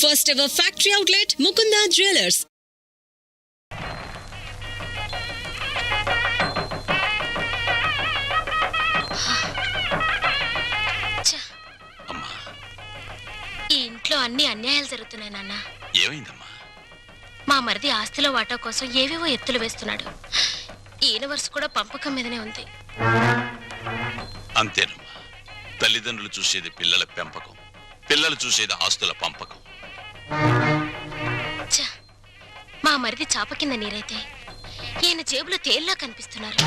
First ever factory outlet, Mukunda Jewelers. ఈ ఇంట్లో అన్ని అన్యాయాలు జరుగుతున్నాయి నాన్న. ఏమైందమ్మా? మా మరిది ఆస్తిలో వాటా కోసం ఏవేవో ఎత్తులు వేస్తున్నాడు. ఈయన వరుస కూడా పంపకం మీదనే ఉంది. అంతేనమ్మా, తల్లిదండ్రులు చూసేది పిల్లల పెంపకం, పిల్లలు చూసేది ఆస్తుల పంపకం. మా మరిది చాప కింద నీరైతే ఈయన జేబులో తేల్లా కనిపిస్తున్నారు.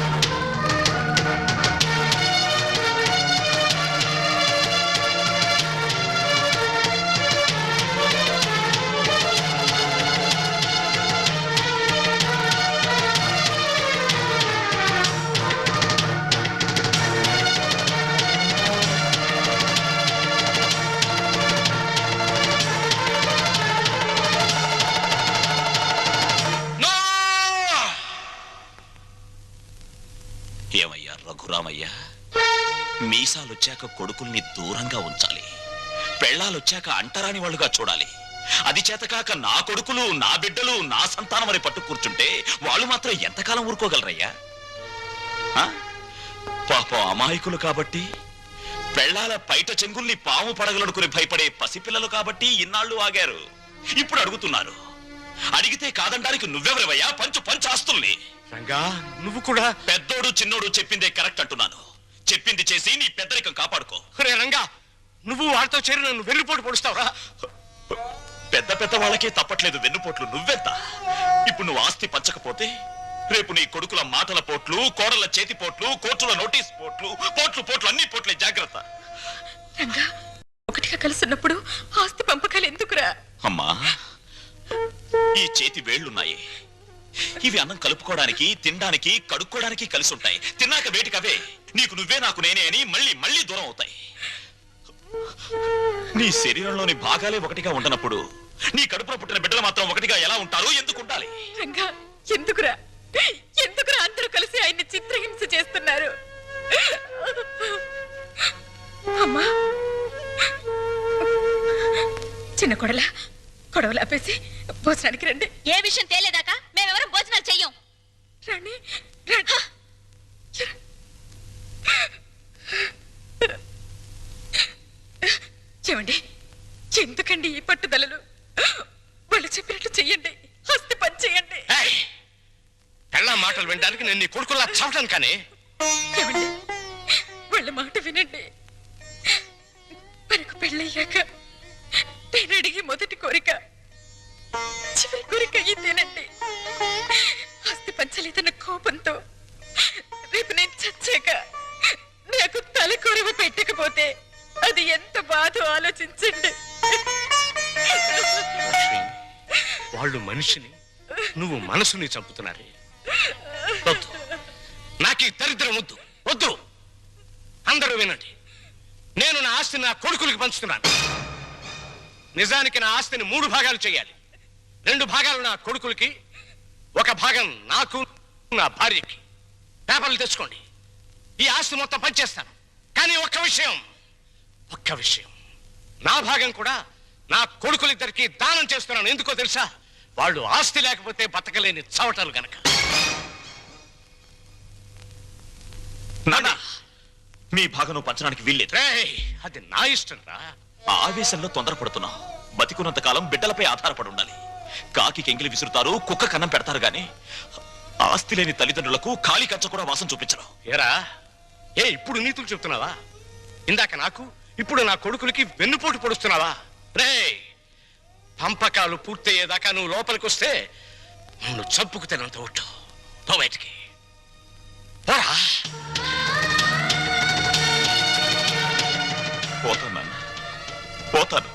ఏమయ్యా రఘురామయ్య, మీసాలొచ్చాక కొడుకుల్ని దూరంగా ఉంచాలి, పెళ్ళాలొచ్చాక అంటరాని వాళ్ళుగా చూడాలి. అది చేతకాక నా కొడుకులు, నా బిడ్డలు, నా సంతానం అని పట్టు కూర్చుంటే వాళ్ళు మాత్రం ఎంతకాలం ఊరుకోగలరయ్యా? పాపం అమాయకులు కాబట్టి, పెళ్ళాల పైట చెంగుల్ని పాము పడగలనుకుని భయపడే పసిపిల్లలు కాబట్టి ఇన్నాళ్ళు ఆగారు. ఇప్పుడు అడుగుతున్నారు. అడిగితే కాదనడానికి నువ్వెవరివయ్యా? పంచు ఆస్తుల్ని. రంగా, నువ్వు కూడా పెద్దోడు చిన్నోడు చెప్పిందే కరెక్ట్ అంటున్నాను. చెప్పింది చేసి నీ పెద్దరికం కాపాడుకో. రే రంగా, నువ్వు వాడితో చేరి నన్ను వెన్నుపోటు పొడుస్తావురా? పెద్ద వాళ్ళకే తప్పట్లేదు వెన్నుపోట్లు, నువ్వెంత? ఇప్పుడు నువ్వు ఆస్తి పంచకపోతే రేపు నీ కొడుకుల మాటల పోట్లు, కోడల చేతి పోట్లు, కోర్టుల నోటీస్ పోట్లు, పోట్లు అన్ని పోట్లే. జాగ్రత్త. రంగా, ఒకటిగా కలుసున్నప్పుడు ఆస్తి పంపకాలు ఎందుకురా? అమ్మా, ఈ చేతి వేళ్లున్నాయి, ఇవి అన్నం కలుపుకోవడానికి, తినడానికి, కడుక్కోవడానికి కలిసి ఉంటాయి. తిన్నాక వేటికవే నీకు నువ్వే నాకు నేనే అని మళ్ళీ దూరం అవుతాయి. నీ శరీరంలోని భాగాలే ఒకటిగా ఉండనప్పుడు నీ కడుపులో పుట్టిన బిడ్డలు మాత్రం ఒకటిగా ఎలా ఉంటారు? ఎందుకు ఉండాలి? రంగా, ఎందుకురా అందరూ కలిసి ఆయన్ని చిత్రహింస చేస్తున్నారు? అమ్మా, చిన్న కొడవలు ఆపేసి భోజనానికి రండి. ఏ విషయం తేలేదాకా మేమెవరం భోజనాలు చెయ్యం. రండి. ఏమండి, ఎందుకండి ఈ పట్టుదలలు? వాళ్ళు చెప్పినట్టు చెయ్యండి, ఆస్తి పని చెయ్యండి. పెళ్ళ మాటలు వినడానికి నేను నీ కొడుకులా చావటాను. కానీ ఏమండి, వాళ్ళ మాట వినండి. మనకు పెళ్ళయ్యాక నేను అడిగి మొదటి కోరిక, చివరి కోరిక ఇదేనండి. ఆస్తి పంచలేదన్న కోపంతో రేపు నేను చచ్చాక నాకు తలకొరవ పెట్టకపోతే అది ఎంత బాధో ఆలోచించండి. వాళ్ళు మనిషిని, నువ్వు మనసుని చంపుతున్నారే. వద్దు, నాకు ఈ దరిద్రం వద్దు. అందరూ వినండి, నేను నా ఆస్తిని నా కొడుకులకి పంచుతున్నాను. నిజానికి నా ఆస్తిని 3 భాగాలు చేయాలి. 2 భాగాలు నా కొడుకులకి, 1 భాగం నాకు, నా భార్యకి. పేపర్లు తెచ్చుకోండి. ఈ ఆస్తి మొత్తం పంచేస్తాను. కానీ ఒక్క విషయం, నా భాగం కూడా నా కొడుకులిద్దరికి దానం చేస్తున్నాను. ఎందుకో తెలుసా? వాళ్ళు ఆస్తి లేకపోతే బతకలేని చవటలు గనక. నాన్న, మీ భాగం పంచడానికి వీల్లేదు. అది నా ఇష్టం రా. ఆవేశంలో తొందరపడుతున్నావు. బతికున్నంత కాలం బిడ్డలపై ఆధారపడి ఉండాలి. కాకి ఎంగిలి విసురుతారు, కుక్క కన్నం పెడతారు గాని ఆస్తి లేని తల్లిదండ్రులకు ఖాళీ కంచ కూడా వాసం చూపించరు. ఏరా, ఇప్పుడు నీతులు చెప్తున్నావా? ఇందాక నాకు, ఇప్పుడు నా కొడుకులకి వెన్నుపోటు పొడుస్తున్నావా? రే, పంపకాలు పూర్తయ్యేదాకా నువ్వు లోపలికి వస్తే నన్ను చంపుకు తినంత ఒట్టు. పో బయటికి. పోతాను.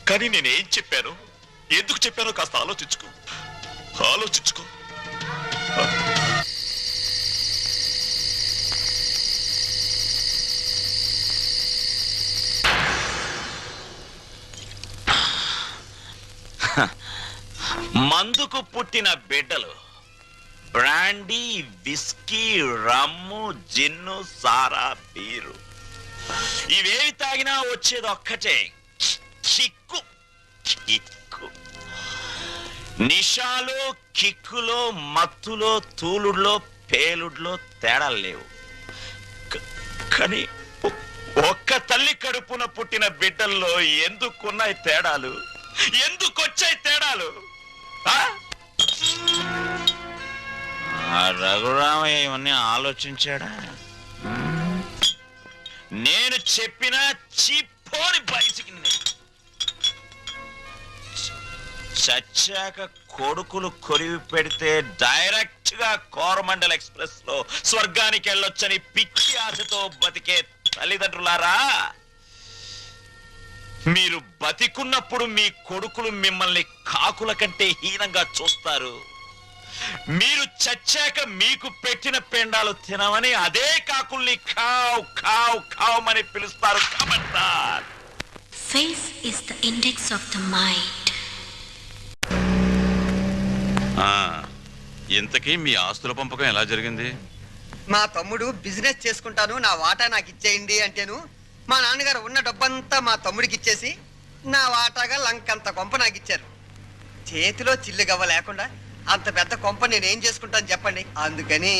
కానీ నేనేం చెప్పాను, ఎందుకు చెప్పానో కాస్త ఆలోచించుకో. మందుకు పుట్టిన బిడ్డలు బ్రాండీ, విస్కీ, రమ్ము, జిన్ను, సారా, బీరు ఇవేవి తాగినా వచ్చేది ఒక్కటే, చిక్కు. నిషాలో, కిక్కులో, మత్తులో, తూలుడులో, పేలుడులో తేడాలు లేవు. కానీ ఒక్క తల్లి కడుపున పుట్టిన బిడ్డల్లో ఎందుకున్నాయి తేడాలు? ఎందుకొచ్చాయి తేడాలు? రఘురామయ్య ఇవన్నీ ఆలోచించాడా? నేను చెప్పిన చిప్పోని బయటికి చచ్చాక కొడుకులు కొరివి పెడితే డైరెక్ట్ గా కోరమండల్ ఎక్స్ప్రెస్ లో స్వర్గానికి వెళ్ళొచ్చని పిచ్చి ఆశతో బతికే తల్లిదండ్రులారా, మీరు బతికున్నప్పుడు మీ కొడుకులు మిమ్మల్ని కాకుల కంటే హీనంగా చూస్తారు. మీరు చచ్చాక మీకు పెట్టిన పెండాలు తినమని అదే కాకుల్ని ఖావ్ ఖావ్ ఖావ్ అని పిలుస్తారు. ఖబర్దార్. Face is the index of the mind. ఇంతకీ మీ ఆస్తుల పంపకం ఎలా జరిగింది? మా తమ్ముడు బిజినెస్ చేసుకుంటాను, నా వాటా నాకు ఇచ్చేయండి అంటేను మా నాన్నగారు ఉన్న డబ్బంతా మా తమ్ముడికి ఇచ్చేసి నా వాటాగా లంకంత కొంప నాకు ఇచ్చారు. చేతిలో చిల్లు గవ్వ లేకుండా అంత పెద్ద కొంప నేనేం చేసుకుంటాను చెప్పండి. అందుకని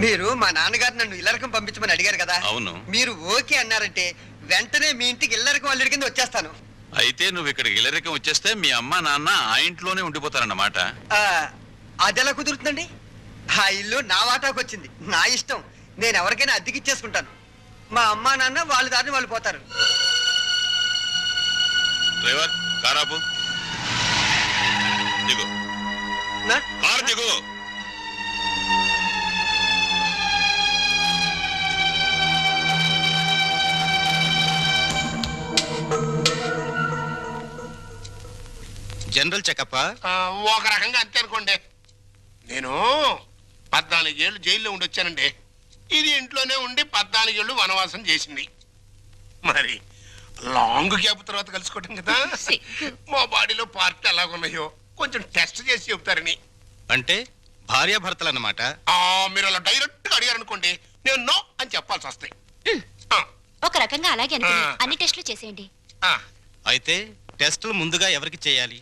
మీరు మా నాన్నగారు నన్ను ఇల్లరకం పంపించమని అడిగారు కదా. అవును. మీరు ఓకే అన్నారంటే వెంటనే మీ ఇంటికి ఇల్లరకం అల్లుడి కింద వచ్చేస్తాను. అయితే నువ్వు ఇక్కడికి ఇల్లరికం వచ్చేస్తే మీ అమ్మ నాన్న ఆ ఇంట్లోనే ఉండిపోతారన్నమాట. అదెలా కుదురుతుందండి? ఆ ఇల్లు నా వాటాకు వచ్చింది, నా ఇష్టం. నేను ఎవరికైనా అద్దెకి ఇచ్చేసుకుంటాను. మా అమ్మా నాన్న వాళ్ళ దారిని వాళ్ళు పోతారు. డ్రైవర్ కారాపు దిగు. కారు దిగు. జనరల్ చెకప్ ఒక రకంగా అంతే అనుకోండి. నేను 14 ఏళ్ళు జైల్లో ఉండి వచ్చానండి. ఇది ఇంట్లోనే ఉండి 14 ఏళ్ళు వనవాసం చేసింది. మరి లాంగ్ గ్యాప్ తర్వాత కలుసుకోవటం కదా. మా బాడీలో పార్ట్లు ఎలాగున్నాయో కొంచెం టెస్ట్ చేసి చెప్తారని. అంటే భార్యాభర్తలు అన్నమాట. మీరు అలా డైరెక్ట్ గా అడిగారనుకోండి, నేను నో అని చెప్పాల్సి వస్తాయి. ఒక రకంగా అలాగే అనుకుని అన్ని టెస్టులు చేసేయండి. అయితే టెస్టులు ముందుగా ఎవరికి చేయాలి?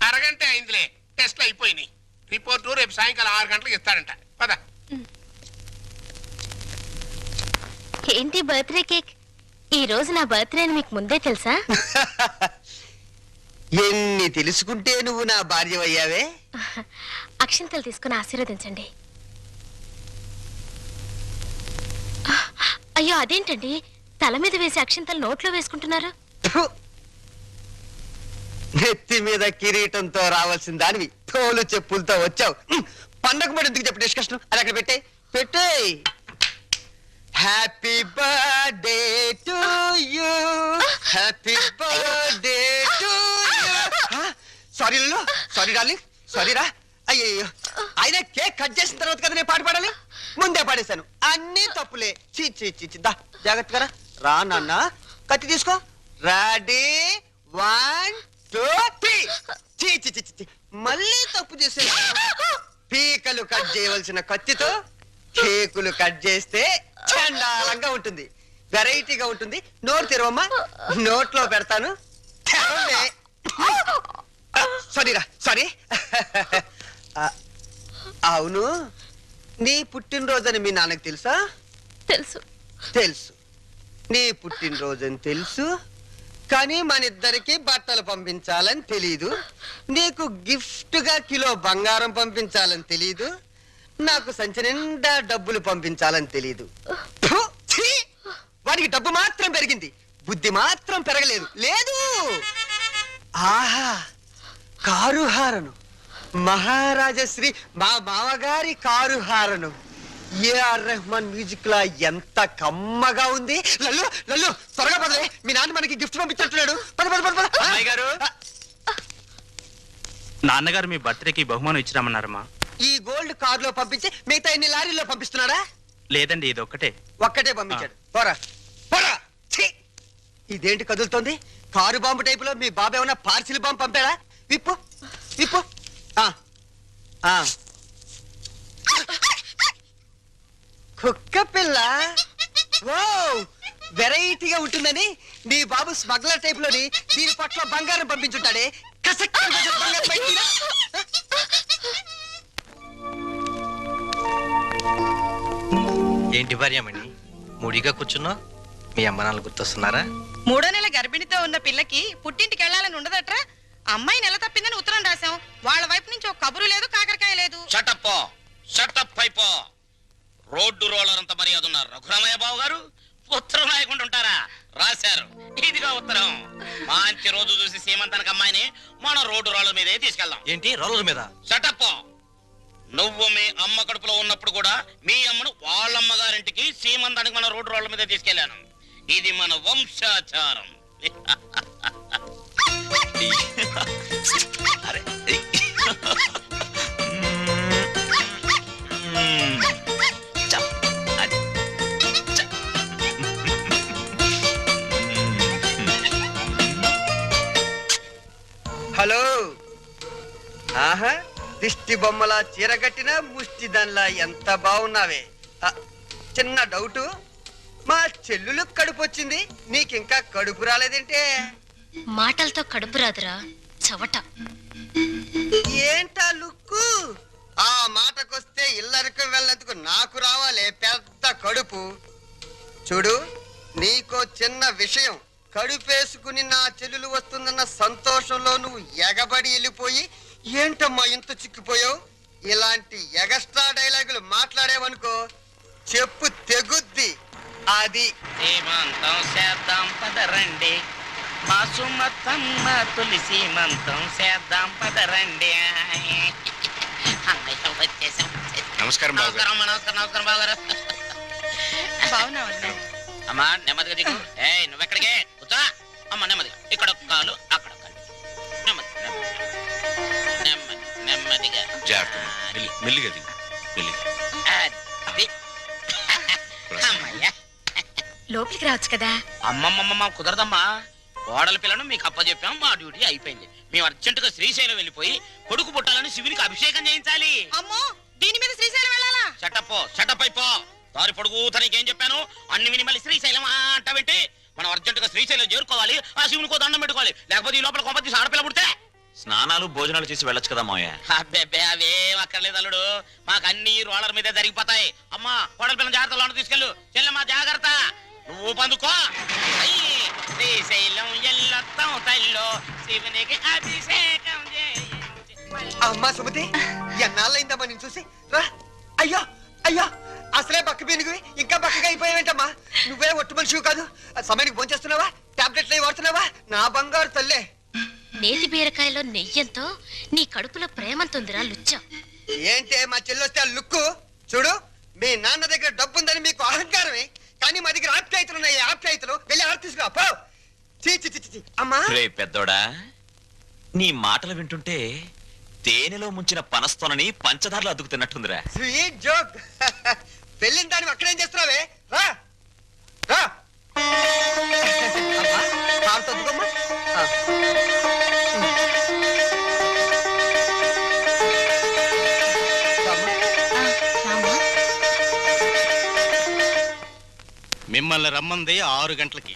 అరగంట అయిందిలే, టెస్ట్లు అయిపోయినాయి. రిపోర్టు రేపు సాయంకాలం 6 గంటలకు ఇస్తాడంట. పద. ఏంటి బర్త్డే కేక్? ఈ రోజు నా బర్త్డే అని మీకు ముందే తెలుసా? ఎన్ని తెలుసుకుంటే నువ్వు నా భార్య అయ్యావే. అక్షింతలు తీసుకుని ఆశీర్వదించండి. అయ్యో అదేంటండి, తల మీద వేసి అక్షింతలు నోట్లో వేసుకుంటున్నారు? నెత్తి మీద కిరీటంతో రావాల్సిన దానివి తోలు చెప్పులతో వచ్చావు. పండగ పడి ఎందుకు చెప్పు డిస్కషన్? అది అక్కడ పెట్టే. Happy birthday to you, happy birthday to you. Sorry లలో, సారీ డార్లింగ్, సారీ రా. అయ్యో, ఆయన కేక్ కట్ చేసిన తర్వాత కదా నేను పాట పాడాలి, ముందే పాడేశాను. అన్ని తప్పులే. దా జాగ్రత్తగా రా నాన్న. కత్తి తీసుకో. రెడీ 1 2 3. మళ్ళీ తప్పు చేసే. పీకలు కట్ చేయవలసిన కత్తితో కేకులు కట్ చేస్తే చండాలంగా ఉంటుంది, వెరైటీగా ఉంటుంది. నోరు తెరవమ్మా, నోట్లో పెడతాను. సారీరా, సారీ. అవును, నీ పుట్టినరోజని మీ నాన్నకు తెలుసా? తెలుసు. తెలుసు. నీ పుట్టినరోజని తెలుసు, కానీ మన ఇద్దరికి బట్టలు పంపించాలని తెలీదు, నీకు గిఫ్ట్ గా కిలో బంగారం పంపించాలని తెలీదు, నాకు సంచి నిండా డబ్బులు పంపించాలని తెలీదు. ఫు, ఛీ! వాడికి డబ్బు మాత్రం పెరిగింది, బుద్ధి మాత్రం పెరగలేదు. లేదు. ఆహా, కారు హారను, మహారాజశ్రీ మా మామగారి car horn A R Rahman music లా ఎంత కమ్మగా ఉంది. లల్లు లల్లు త్వరగా పదలే, మీ నాన్న మనకి గిఫ్ట్ పంపించున్నాడు. పద పద పద పద. అమ్మాయి గారు, నాన్నగారు మీ బర్త్డేకి బహుమానం ఇచ్చిరామన్నారమ్మా. ఈ గోల్డ్ కార్ లో పంపించి మిగతా ఎన్ని లారీల్లో పంపిస్తున్నాడా? లేదండి, ఇది ఒక్కటే. ఒక్కటే పంపించాడు. పోరా పోరా. ఛీ! ఇదేంటి కదులుతోంది? కారు బాంబు టైపులో మీ బాబు ఏమన్నా పార్సిల్ బాంబు పంపాడా? విప్పు విప్పు. ఆ, ఆ. కుక్క పిల్ల. ఓ, వెరైటీగా ఉంటుందని నీ బాబు స్మగ్లర్ టైప్ లోని దీని పట్ల బంగారం పంపించుంటాడే. కసక్ బంగారం బయటిరా. ఏంటి భార్యమణి మూడిగా కూర్చున్నావు? మీ అమ్మ నాన్న గుర్తొస్తున్నారా? 3వ నెల గర్భిణితో ఉన్న పిల్లకి పుట్టింటికి వెళ్ళాలని ఉండదట్రా. అమ్మాయి నెల తప్పిందని ఉత్తరం రాశాం. వాళ్ళ వైపు నుంచి ఒక కబురు లేదు, కాకరకాయ లేదు. షటప్ అయిపో. రోడ్డు రోలర్ అంత మర్యాద ఉన్నారు రఘురామయ్య బాబు గారు. ఉత్తరం రాయకుండా ఉంటారా? రాశారు. ఇదిగా ఉత్తరం. మంచి రోజు చూసి సీమంతానికి అమ్మాయిని మన రోడ్డు రోలర్ మీదే తీసుకెళ్దాం. ఏంటి రోలర్ మీద? షటప్. నువ్వు మీ అమ్మ కడుపులో ఉన్నప్పుడు కూడా మీ అమ్మను వాళ్ళమ్మగారింటికి సీమంతానికి మన రోడ్డు రోడ్ల మీద తీసుకెళ్లాను. ఇది మన వంశాచారం. హలో. ఆహా, దిష్టి బొమ్మలా చీరగట్టిన ముష్టి దానిలా ఎంత బాగున్నావే. చిన్న డౌటు, మా చెల్లులు కడుపు వచ్చింది, నీకింకా కడుపు రాలేదంటే? మాటలతో కడుపు రాదురా చవట. ఏంటా లుక్కు? ఆ మాటకొస్తే ఇల్లరికి వెళ్ళేందుకు నాకు రావాలే పెద్ద కడుపు. చూడు, నీకో చిన్న విషయం. కడుపేసుకుని నా చెల్లెలు వస్తుందన్న సంతోషంలో నువ్వు ఎగబడి వెళ్ళిపోయి ఏంటమ్మా ఇంత చిక్కిపోయావు? ఇలాంటి ఎగస్ట్రా డైలాగులు మాట్లాడేవనుకో చెప్పు తెగుద్ది. అది సీమంతం చేద్దాం పదరండి, మా సుమతమ్మ తొలి సీమంతం చేద్దాం పదరండి. వచ్చేసాం. నమస్కారం బాబు గారు. నమస్కారం బాబు గారు. బాగున్నావన్నా? అమ్మా నెమ్మదిగా దిగు. నువ్వెక్కడికే కూర్చో. అమ్మ నెమ్మదిగా, ఇక్కడ ఒక కాలు అక్కడ ఒక కాలు. నెమ్మదిగా మెల్లిగా దిగు, మెల్లిగా. అది. అమ్మయ్యా. లోపలికి రావచ్చు కదా. అమ్మమ్మమ్మ కుదరదమ్మా. కోడల పిల్లను మీకు అప్పచెప్పాం, మా డ్యూటీ అయిపోయింది. మేము అర్జెంటుగా శ్రీశైలం వెళ్ళిపోయి కొడుకు పుట్టాలని శివునికి అభిషేకం చేయించాలి. అమ్మో, దీని మీద శ్రీశైలం వెళ్ళాలా? షటప్ అయిపో. దారి పొడుగు తనకి ఏం చెప్పాను? అన్ని విని మళ్ళీ శ్రీశైలం అంటావేంటి? మనం అర్జెంటుగా శ్రీశైలం చేరుకోవాలి, ఆ శివునికో దండం పెట్టుకోవాలి. లేకపోతే ఈ లోపల కొంపతి ఆడపిల్ల పుడితే స్నానాలు భోజనాలు చేసి వెళ్ళొచ్చు కదా మావయ్య. అబ్బే అవేం అక్కర్లేదు అల్లుడు, మాకు అన్ని రోలర్ మీదే జరిగిపోతాయి. అమ్మా కోడల పిల్లల జాగ్రత్త, లోన తీసుకెళ్ళు. చెల్లెమ్మా జాగ్రత్త, నువ్వు పందుకో. శ్రీశైలం ఎల్లొత్తం తల్లో శివునికి అభిషేకం అమ్మా సుమతి, ఎన్నాళ్ళైందమ్మా నేను చూసి. రా. అయ్యో అయ్యో, అసలే బక్క పీనుగువి ఇంకా బక్కగా అయిపోయావేంటమ్మా? నువ్వే ఒట్టు మనిషివి కాదు. సమయానికి భోంచేస్తున్నావా? టాబ్లెట్లు అవి వాడుతున్నావా? నా బంగారు తల్లే. నేతి బీరకాయలో నెయ్యంతో నీ కడుపులో ప్రేమంతుందిరా లుచ్చా. ఏంటే మా చెల్లొస్తే ఆ లుక్కు? చూడు, మీ నాన్న దగ్గర డబ్బు ఉందని మీకు అహంకారమే, కానీ మా దగ్గర ఆప్యాయతలు ఉన్నాయి. ఆప్యాయతలు వెళ్ళి ఆడ తీసుకురా పో. అమ్మా రే పెద్దోడా, నీ మాటలు వింటుంటే తేనెలో ముంచిన పనస్తోనని పంచదారలు అద్దుకు తిన్నట్టుందిరా. Sweet joke. వెళ్ళిన దాన్ని అక్కడేం చేస్తున్నావే? రా రా. అమ్మా, కారు తద్దుకోమ్మా. మిమ్మల్ని రమ్మంది 6 గంటలకి,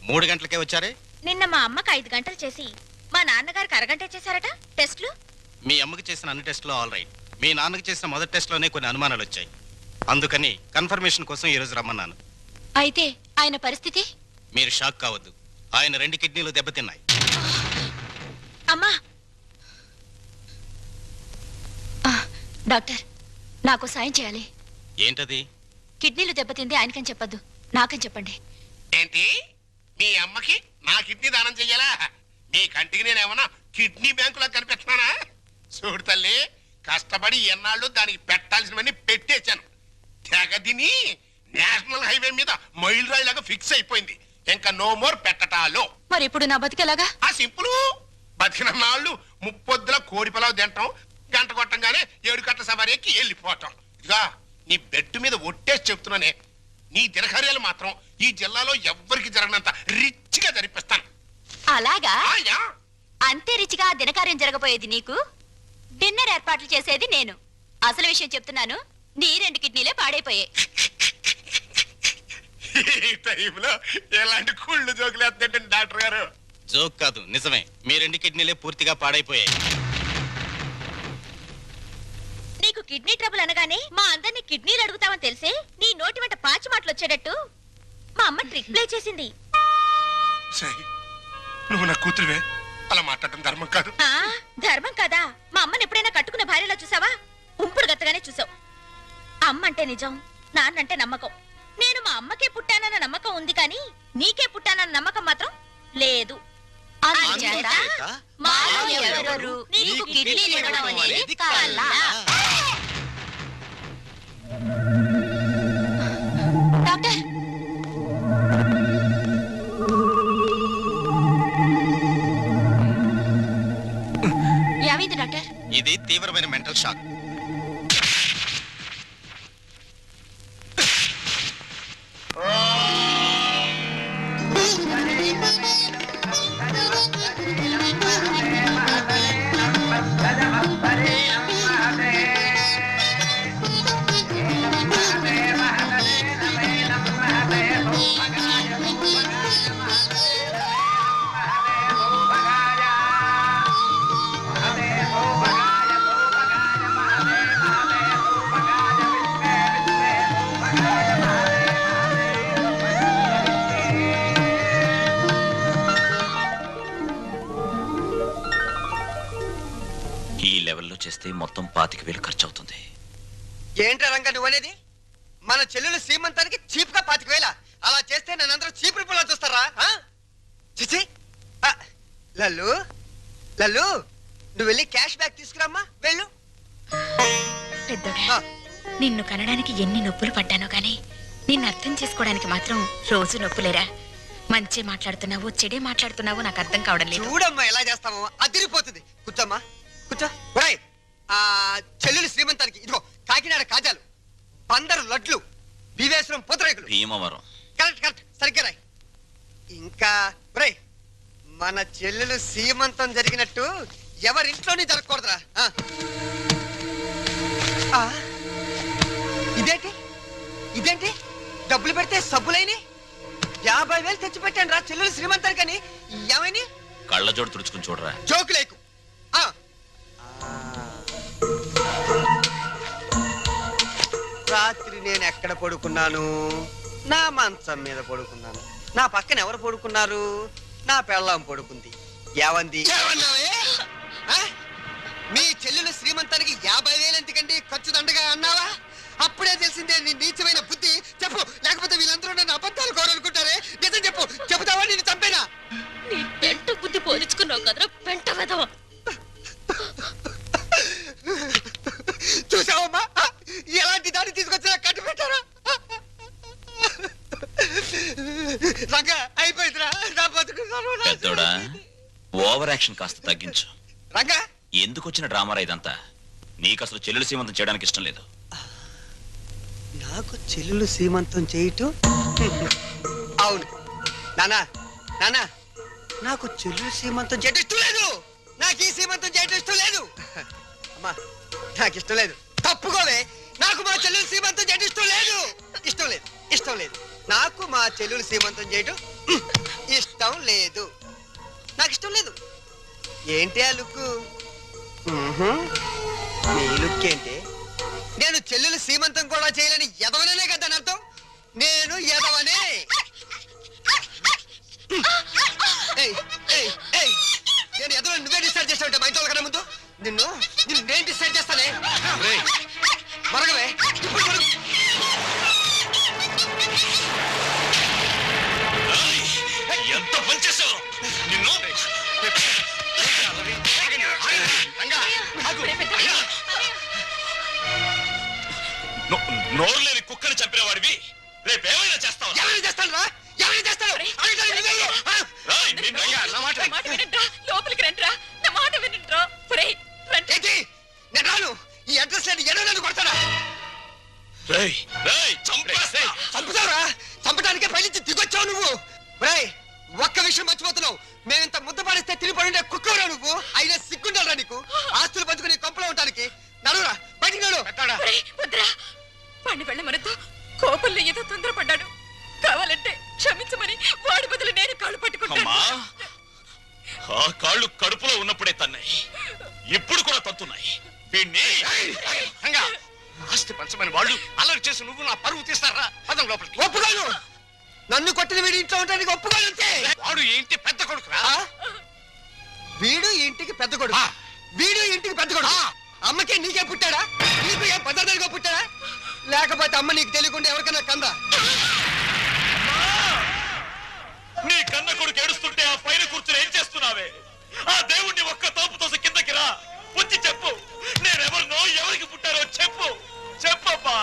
3 గంటలకే వచ్చారే. నిన్న మా అమ్మకి 5 గంటలు చేసి మా నాన్నగారికి అరగంట చేశారట టెస్ట్లు. మీ అమ్మకి చేసిన అన్ని టెస్టులు ఆల్ రైట్. మీ నాన్నకి చేసిన మొదటి టెస్ట్లోనే కొన్ని అనుమానాలు వచ్చాయి. అందుకని కన్ఫర్మేషన్ కోసం ఈ రోజు రమ్మన్నాను. అయితే ఆయన పరిస్థితి? మీరు షాక్ కావద్దు. ఆయన 2 కిడ్నీలు దెబ్బతిన్నాయి. అమ్మా డాక్టర్ నాకు సాయం చేయాలి. ఏంటది? కిడ్నీలు దెబ్బతింది ఆయనకని చెప్పొద్దు, నాకని చెప్పండి. ఏంటి మీ అమ్మకి నా కిడ్నీ దానం చెయ్యాలా? నీ కంటికి నేనేమన్నా కిడ్నీ బ్యాంకులా కనిపెట్టినానా? చూడు తల్లి, కష్టపడి ఎన్నాళ్ళు దానికి పెట్టాల్సినవన్నీ పెట్టేశాను. తెగదిని నేషనల్ హైవే మీద మైల్ రాయిలాగా ఫిక్స్ అయిపోయింది. ఇంకా నో మోర్ పెట్టటాలో. మరి ఇప్పుడు నా బతికేలాగా? ఆ సింపుల్. బతికిన నాళ్ళు ముప్పొద్దుల కోడి పొలావు తింటాం, గంట కొట్టంగానే 7 గంటల సవారీ ఎక్కి వెళ్ళిపోవటం. ఇదిగా నీ బెడ్ మీద ఒట్టేసి చెప్తున్నానే, నీ దినకార్యాలు మాత్రం ఈ జిల్లాలో ఎవ్వరికి జరగనంత రిచ్గా జరిపిస్తాను. అలాగా? ఆయా. అంతే రిచిగా దినకార్యం జరగబోయేది నీకు, డిన్నర్ ఏర్పాట్లు చేసేది నేను. అసలు విషయం చెప్తున్నాను, నీ 2 కిడ్నీలే పాడైపోయాయి. ఈ టైంలో ఎలాంటి కుళ్ళు జోకులు వేస్తుంటే డాక్టర్ గారు. జోక్ కాదు, నిజమే. మీ 2 కిడ్నీలే పూర్తిగా పాడైపోయాయి. నీకు కిడ్నీ ట్రబుల్ అనగానే మా అందరినీ కిడ్నీలు అడుగుతామని తెలిసే నీ నోటి వెంట పాచి మాటలు వచ్చేటట్టు మా అమ్మ ట్రిక్ ప్లే చేసింది. సై, నువ్వు నా కూతురువే, అలా మాట్లాడటం ధర్మం కాదు. ధర్మం కదా? మా అమ్మని ఎప్పుడైనా కట్టుకున్న భార్యలా చూసావా? ఉంపుడు గత్తగానే చూసావు. అమ్మ అంటే నిజం, నాన్నంటే నమ్మకం. నేను మా అమ్మకే పుట్టానన్న నమ్మకం ఉంది, కానీ నీకే పుట్టానన్న నమ్మకం మాత్రం లేదు. అందుచేత మాలో ఎవరెవరు నీకు కిడ్నీలు ఇవ్వడం అనేది కల. డాక్టర్, ఏమైంది డాక్టర్? ఇది తీవ్రమైన మెంటల్ షాక్. చేస్తే మొత్తం 25,000 ఖర్చు అవుతుంది. ఏంట్రా రంగా నువ్వనేది? మన చెల్లెలు శ్రీమంతానికి చీప్ గా 25,000? అలా చేస్తే నన్నందరూ చీప్ రిపోర్ట్ చూస్తారా? చిచి. లల్లు లల్లు, నువ్వు వెళ్ళి క్యాష్ బ్యాక్ తీసుకురామ్మా, వెళ్ళు. పెద్దోడా, నిన్ను కనడానికి ఎన్ని నొప్పులు పడ్డానో గానీ నిన్ను అర్థం చేసుకోవడానికి మాత్రం రోజు నొప్పులేరా? మంచి మాట్లాడుతున్నావు, చెడే మాట్లాడుతున్నావు నాకు అర్థం కావడం లేదు. చూడమ్మా ఎలా చేస్తామో, అదిరిపోతుంది. కూర్చోమ్మా, కూర్చో. చెల్లెలు శ్రీమంతానికి ఇదిగో కాకినాడ కాజాలు, 12 లడ్లు, భీమేశ్వరం పూతరేకులు. భీమవరం. కరెక్ట్ కరెక్ట్, సరిగ్గా రాయ్. ఇంకా మన చెల్లెలు శ్రీమంతం జరిగినట్టు ఎవరింట్లోనే జరగకూడదురా. ఇదేంటి ఇదేంటి డబ్బులు పెడితే సబ్బులైని 50,000 తెచ్చి పెట్టాను రా చెల్లెలు శ్రీమంతానికని. ఏమైనా కళ్ళజోడు తుడుచుకుని చూడరా. జోకు లేకు. రాత్రి నేను ఎక్కడ పడుకున్నాను? నా మంచం మీద పడుకున్నాను. నా పక్కన ఎవరు పడుకున్నారు? నా పెళ్ళాం పడుకుంది. ఏవంది? మీ చెల్లెలు శ్రీమంతానికి 50,000 ఎందుకండి ఖర్చు దండగా అన్నావా? అప్పుడే తెలిసిందే నీ నీచమైన బుద్ధి. చెప్పు, లేకపోతే వీళ్ళందరూ నన్ను అబద్ధాలు కోరనుకుంటారే. నిజం చెప్పు, చెబుతావా నేను చంపేనా? నీ పెంట బుద్ధి పోల్చుకున్నావు కదరా పెంట వెధవ. చూసావమ్మా ఎలాంటి దాన్ని తీసుకొచ్చినా కట్టు పెట్టారా? రంగా అయిపోయిందిరా నా బతుకు. పెద్దోడా, ఓవర్ యాక్షన్ కాస్త తగ్గించు. రంగా, ఎందుకు వచ్చిన డ్రామా ఇదంతా? నీకు అసలు చెల్లెలు సీమంతం చేయడానికి ఇష్టం లేదు. నాకు చెల్లెలు సీమంతం చేయటం? అవును నానా, నానా నాకు చెల్లెలు సీమంతం చేయటం ఇష్టం లేదు. నాకు ఈ సీమంతం చేయటం ఇష్టం లేదు. అమ్మా నాకు ఇష్టం లేదు. తప్పుకోవే. నాకు మా చెల్లెలు సీమంతం చేయటం ఇష్టం లేదు. ఇష్టం లేదు, ఇష్టం లేదు. నాకు మా చెల్లెలు సీమంతం చేయటం ఇష్టం లేదు. నాకు ఇష్టం లేదు. ఏంటి ఆ లుక్కు? నీ లుక్ ఏంటి? నేను చెల్లెలు సీమంతం కూడా చేయలేని ఎదవనే కదా అర్థం. నేను ఎదవనే. పనిచేసావు నిన్ను నోరు లేని కుక్కని చంపిన వాడివి రేపేమైనా చేస్తావు ఎవరిని చేస్తాను రా ఎవరిని చేస్తాను లోపలికి రండి నా మాట వినండి ఏంటి నేను రాను ఈ అడ్రస్ లేని ఎన్నో నన్ను కొడతాడా చంపుతావురా చంపడానికే పైనుంచి దిగొచ్చావు నువ్వు రేయ్ ఒక్క విషయం మర్చిపోతున్నావు మేమింత ముద్ద పాడిస్తే తిరిగిపడి కుక్కవరా నువ్వు అయినా సిగ్గుండాలరా నీకు ఆస్తులు పంచుకుని కొంపలో ఉండడానికి నడురా బయటికి నడు పండి వెళ్ళమనతో కోపంలో ఏదో తొందరపడ్డాడు కావాలంటే క్షమించమని వాడి బదులు నేను కాళ్ళు పట్టుకుంటాను అమ్మా ఆ కాళ్ళు కడుపులో ఉన్నప్పుడే తన్నాయి ఇప్పుడు కూడా తత్తున్నాయి వీణ్ణి ఆస్తి పంచమని వాళ్ళు అల్లరి చేసి నువ్వు నా పరువు తీస్తారా పదం లోపలికి. ఒప్పుకోను నన్ను కొట్టిన వీడి ఇంట్లో ఉండడానికి ఒప్పుకోను అంతే వాడు ఈ ఇంటి పెద్ద కొడుకురా వీడు ఈ ఇంటికి పెద్ద కొడుకు వీడు ఈ ఇంటికి పెద్ద కొడుకు అమ్మకే నీకే పుట్టాడా నీకు ఏ పదార్థాలుగా పుట్టాడా లేకపోతే అమ్మ నీకు తెలియకుండా ఎవరికైనా కందా నీ కన్న కొడుకు ఏడుస్తుంటే ఆ పైన కూర్చుని ఏం చేస్తున్నావే ఆ దేవుణ్ణి ఒక్క తోపుతో కిందకి రా వచ్చి చెప్పు నేనెవరినో ఎవరికి పుట్టారో చెప్పు చెప్పమ్మా